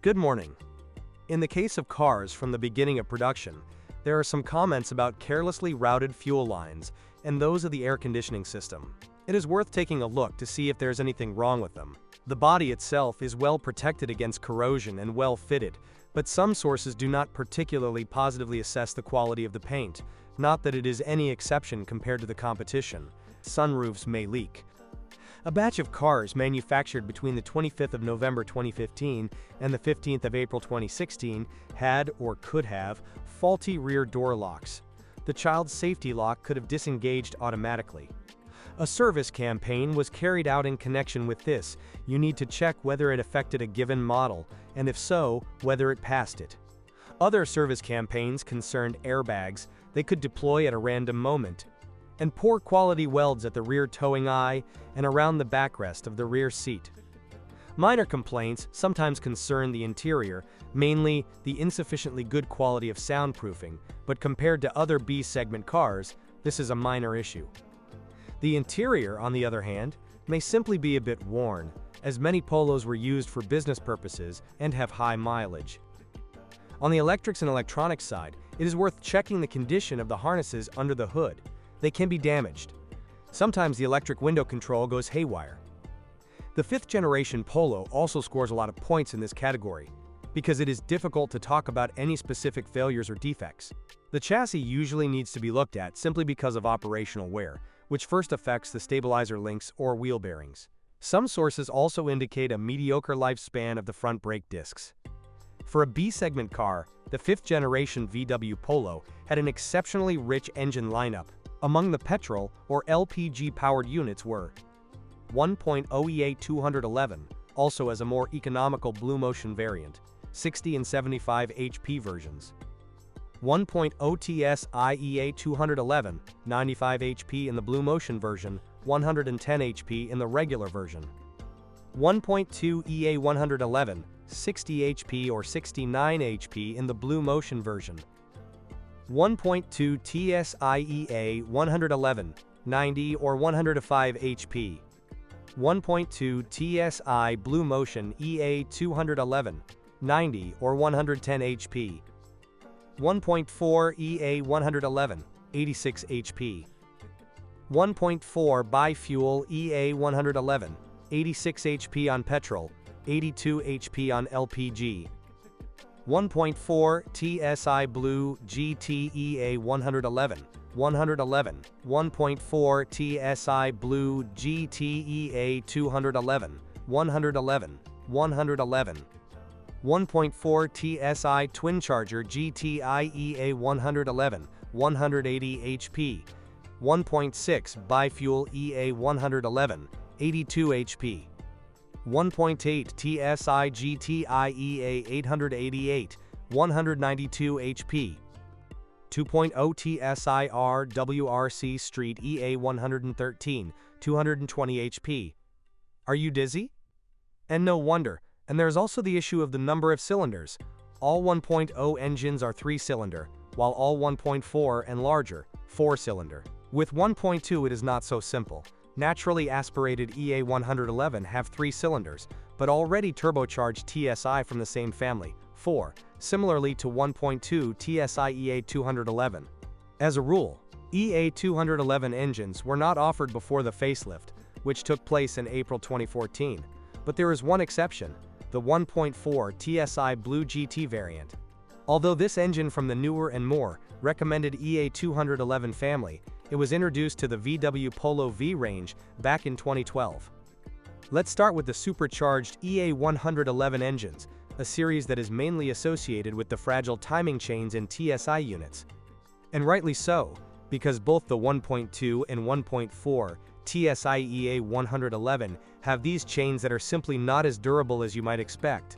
Good morning. In the case of cars from the beginning of production, there are some comments about carelessly routed fuel lines and those of the air conditioning system. It is worth taking a look to see if there's anything wrong with them. The body itself is well protected against corrosion and well fitted, but some sources do not particularly positively assess the quality of the paint. Not that it is any exception compared to the competition. Sunroofs may leak. A batch of cars manufactured between the 25th of November 2015 and the 15th of April 2016 had, or could have, faulty rear door locks. The child safety lock could have disengaged automatically. A service campaign was carried out in connection with this. You need to check whether it affected a given model, and if so, whether it passed it. Other service campaigns concerned airbags. They could deploy at a random moment, and poor quality welds at the rear towing eye and around the backrest of the rear seat. Minor complaints sometimes concern the interior, mainly the insufficiently good quality of soundproofing, but compared to other B-segment cars, this is a minor issue. The interior, on the other hand, may simply be a bit worn, as many Polos were used for business purposes and have high mileage. On the electrics and electronics side, it is worth checking the condition of the harnesses under the hood. They can be damaged. Sometimes the electric window control goes haywire. The 5th generation Polo also scores a lot of points in this category, because it is difficult to talk about any specific failures or defects. The chassis usually needs to be looked at simply because of operational wear, which first affects the stabilizer links or wheel bearings. Some sources also indicate a mediocre lifespan of the front brake discs. For a B-segment car, the 5th generation VW Polo had an exceptionally rich engine lineup. Among the petrol or LPG-powered units were 1.0 E8 211, also as a more economical Blue Motion variant, 60 and 75 HP versions. 1.0 TSI E8 211, 95 HP in the Blue Motion version, 110 HP in the regular version. 1.2 EA 111, 60 HP or 69 HP in the Blue Motion version. 1.2 TSIEA 111, 90 or 105 HP. 1.2 TSI Blue Motion EA 211, 90 or 110 HP. 1.4 EA 111, 86 HP. 1.4 Bi-Fuel EA 111, 86 HP on petrol, 82 HP on LPG. 1.4 TSI Blue GTEA 111, 111, 1.4 TSI Blue GTEA 211, 111, 111, 1.4 TSI Twin Charger GTIEA 111, 180 HP, 1.6 Bi-Fuel EA 111, 82 HP. 1.8 TSI GTIEA 888, 192 HP. 2.0 TSI RWRC Street EA 113, 220 HP. Are you dizzy? And no wonder, and there's also the issue of the number of cylinders. All 1.0 engines are 3-cylinder, while all 1.4 and larger, 4-cylinder. With 1.2 it is not so simple. Naturally aspirated EA 111 have 3 cylinders, but already turbocharged TSI from the same family, 4, similarly to 1.2 TSI EA 211. As a rule, EA 211 engines were not offered before the facelift, which took place in April 2014, but there is one exception, the 1.4 TSI Blue GT variant. Although this engine from the newer and more recommended EA 211 family, it was introduced to the VW Polo V range back in 2012. Let's start with the supercharged EA 111 engines, a series that is mainly associated with the fragile timing chains in TSI units. And rightly so, because both the 1.2 and 1.4 TSI EA 111 have these chains that are simply not as durable as you might expect.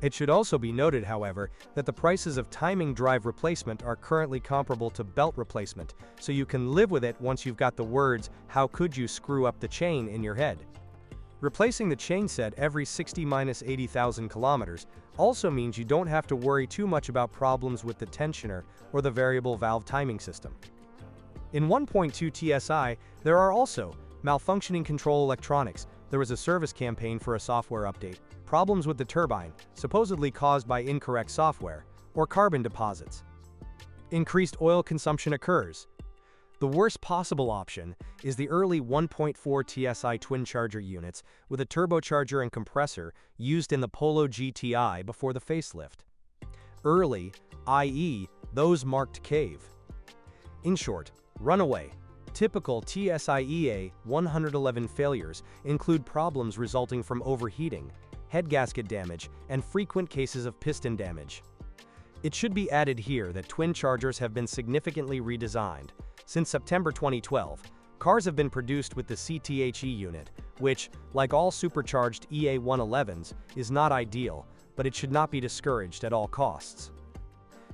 It should also be noted, however, that the prices of timing drive replacement are currently comparable to belt replacement, so you can live with it once you've got the words, "How could you screw up the chain?" in your head. Replacing the chain set every 60–80,000 kilometers also means you don't have to worry too much about problems with the tensioner or the variable valve timing system. In 1.2 TSI, there are also malfunctioning control electronics. There was a service campaign for a software update. problems with the turbine, supposedly caused by incorrect software, or carbon deposits. Increased oil consumption occurs. The worst possible option is the early 1.4 TSI twin-charger units with a turbocharger and compressor used in the Polo GTI before the facelift. Early, i.e., those marked cave. In short, runaway. Typical TSI 111 failures include problems resulting from overheating, head gasket damage, and frequent cases of piston damage. It should be added here that twin chargers have been significantly redesigned. Since September 2012, cars have been produced with the CTHE unit, which, like all supercharged EA111s, is not ideal, but it should not be discouraged at all costs.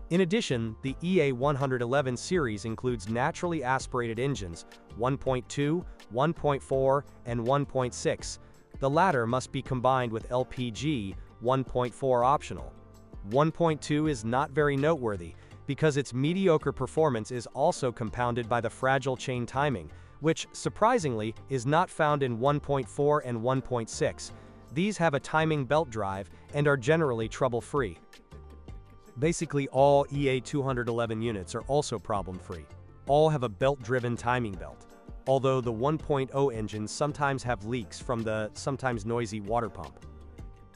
In addition, the EA111 series includes naturally aspirated engines 1.2, 1.4, and 1.6. The latter must be combined with LPG 1.4 optional. 1.2 is not very noteworthy because its mediocre performance is also compounded by the fragile chain timing, which, surprisingly, is not found in 1.4 and 1.6. These have a timing belt drive and are generally trouble-free. Basically, all EA211 units are also problem-free. All have a belt-driven timing belt, although the 1.0 engines sometimes have leaks from the sometimes noisy water pump.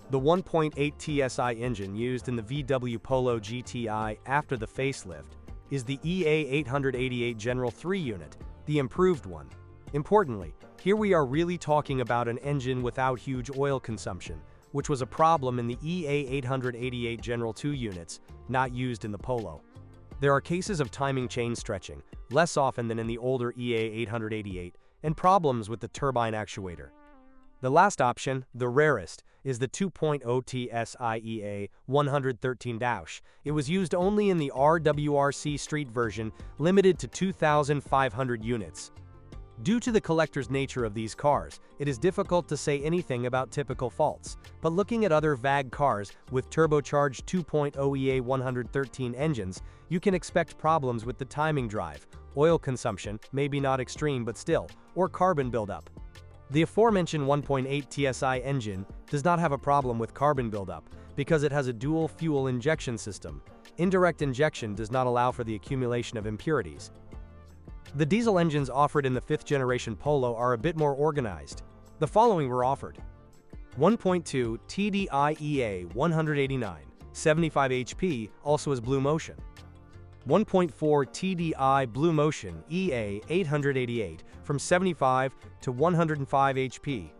The 1.8 TSI engine used in the VW Polo GTI after the facelift is the EA888 General 3 unit, the improved one. Importantly, here we are really talking about an engine without huge oil consumption, which was a problem in the EA888 General 2 units, not used in the Polo. There are cases of timing chain stretching, less often than in the older EA888, and problems with the turbine actuator. The last option, the rarest, is the 2.0 TSI EA113-. It was used only in the RWRC Street version, limited to 2,500 units. Due to the collector's nature of these cars, it is difficult to say anything about typical faults, but looking at other VAG cars with turbocharged 2.0 EA113 engines, you can expect problems with the timing drive, oil consumption, maybe not extreme but still, or carbon buildup. The aforementioned 1.8 TSI engine does not have a problem with carbon buildup because it has a dual fuel injection system. Indirect injection does not allow for the accumulation of impurities. The diesel engines offered in the 5th generation Polo are a bit more organized. The following were offered: 1.2 TDI EA189, 75 HP, also as Blue Motion. 1.4 TDI Blue Motion EA888 from 75 to 105 HP.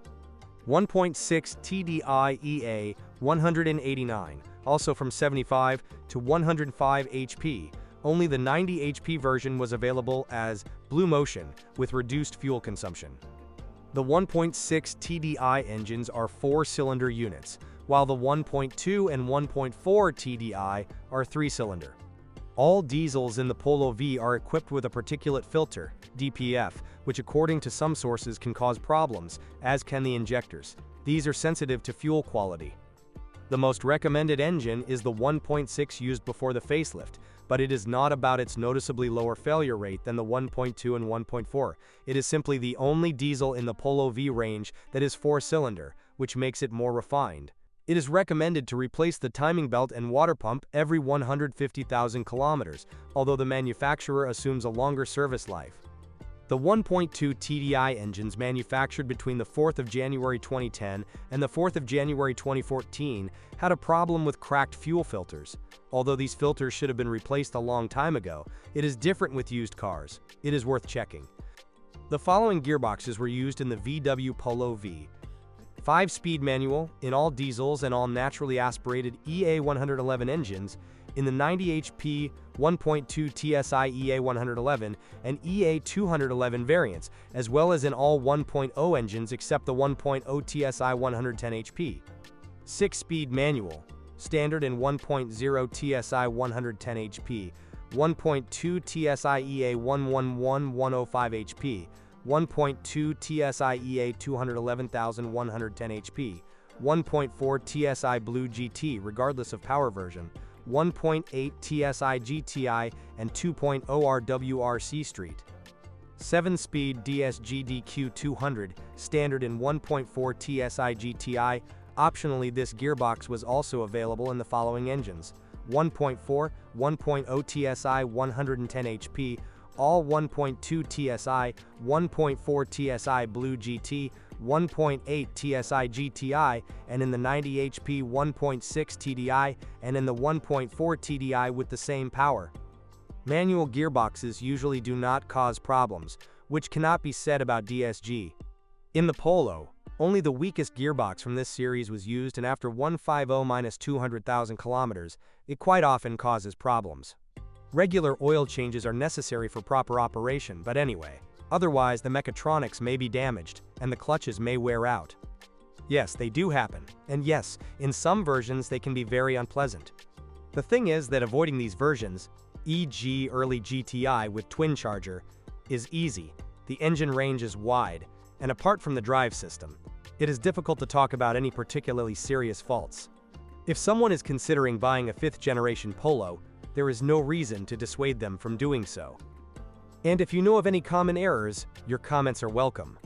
1.6 TDI EA189, also from 75 to 105 HP. Only the 90 HP version was available as Blue Motion with reduced fuel consumption. The 1.6 TDI engines are 4-cylinder units, while the 1.2 and 1.4 TDI are 3-cylinder. All diesels in the Polo V are equipped with a particulate filter, DPF, which according to some sources can cause problems, as can the injectors. These are sensitive to fuel quality. The most recommended engine is the 1.6 used before the facelift, but it is not about its noticeably lower failure rate than the 1.2 and 1.4. It is simply the only diesel in the Polo V range that is 4-cylinder, which makes it more refined. It is recommended to replace the timing belt and water pump every 150,000 kilometers, although the manufacturer assumes a longer service life. The 1.2 TDI engines manufactured between the 4th of January 2010 and the 4th of January 2014 had a problem with cracked fuel filters. Although these filters should have been replaced a long time ago, it is different with used cars. It is worth checking. The following gearboxes were used in the VW Polo V. 5-speed manual in all diesels and all naturally aspirated EA111 engines in the 90 HP 1.2 TSI EA111 and EA211 variants, as well as in all 1.0 engines except the 1.0 TSI 110 HP. 6-speed manual, standard in 1.0 TSI 110 HP, 1.2 TSI EA111 105 HP, 1.2 TSI EA 211,110 HP, 1.4 TSI Blue GT regardless of power version, 1.8 TSI GTI and 2.0 RWRC Street. 7-speed DSG DQ200, standard in 1.4 TSI GTI, Optionally, this gearbox was also available in the following engines: 1.4, 1.0 TSI 110 HP, all 1.2 TSI, 1.4 TSI Blue GT, 1.8 TSI GTI, and in the 90 HP 1.6 TDI, and in the 1.4 TDI with the same power. Manual gearboxes usually do not cause problems, which cannot be said about DSG. In the Polo, only the weakest gearbox from this series was used, and after 150-200,000 kilometers, it quite often causes problems. Regular oil changes are necessary for proper operation, but anyway, otherwise the mechatronics may be damaged, and the clutches may wear out. Yes, they do happen, and yes, in some versions they can be very unpleasant. The thing is that avoiding these versions, e.g. early GTI with twin charger, is easy. The engine range is wide, and apart from the drive system, it is difficult to talk about any particularly serious faults. If someone is considering buying a 5th generation Polo, there is no reason to dissuade them from doing so. And if you know of any common errors, your comments are welcome.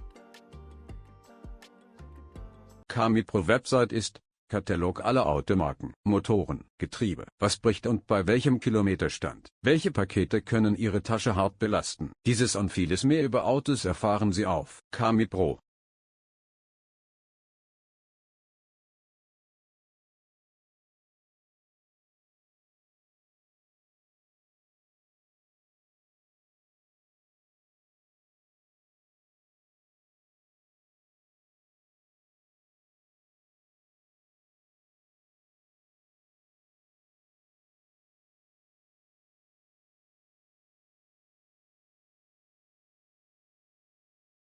Camipro Website ist Katalog aller Automarken, Motoren, Getriebe, was bricht und bei welchem Kilometerstand. Welche Pakete können Ihre Tasche hart belasten? Dieses und vieles mehr über Autos erfahren Sie auf Camipro.